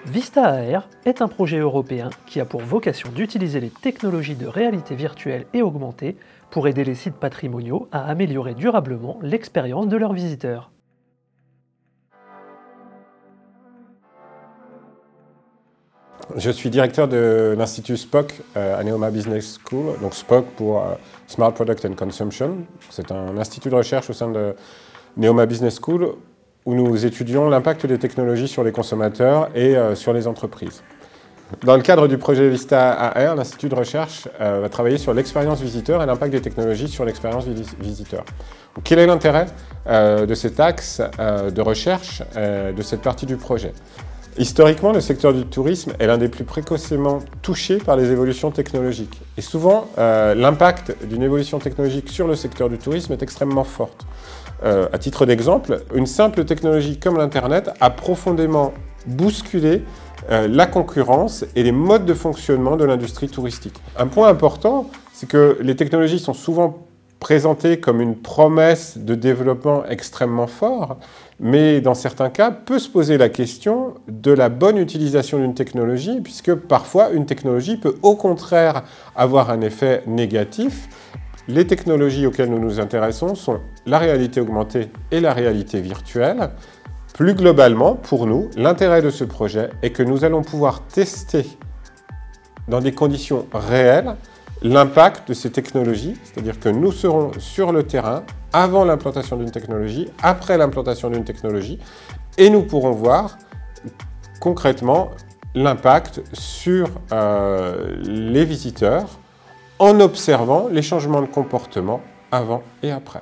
Vista AR est un projet européen qui a pour vocation d'utiliser les technologies de réalité virtuelle et augmentée pour aider les sites patrimoniaux à améliorer durablement l'expérience de leurs visiteurs. Je suis directeur de l'Institut SPOC à Neoma Business School, donc SPOC pour Smart Product and Consumption. C'est un institut de recherche au sein de Neoma Business School où nous étudions l'impact des technologies sur les consommateurs et sur les entreprises. Dans le cadre du projet Vista AR, l'Institut de recherche va travailler sur l'expérience visiteur et l'impact des technologies sur l'expérience visiteur. Donc, quel est l'intérêt de cet axe de recherche de cette partie du projet ? Historiquement, le secteur du tourisme est l'un des plus précocement touchés par les évolutions technologiques. Et souvent, l'impact d'une évolution technologique sur le secteur du tourisme est extrêmement fort. À titre d'exemple, une simple technologie comme l'Internet a profondément bousculé la concurrence et les modes de fonctionnement de l'industrie touristique. Un point important, c'est que les technologies sont souvent présentées comme une promesse de développement extrêmement fort, mais dans certains cas, peut se poser la question de la bonne utilisation d'une technologie, puisque parfois une technologie peut au contraire avoir un effet négatif. Les technologies auxquelles nous nous intéressons sont la réalité augmentée et la réalité virtuelle. Plus globalement, pour nous, l'intérêt de ce projet est que nous allons pouvoir tester dans des conditions réelles l'impact de ces technologies, c'est-à-dire que nous serons sur le terrain avant l'implantation d'une technologie, après l'implantation d'une technologie, et nous pourrons voir concrètement l'impact sur les visiteurs en observant les changements de comportement avant et après.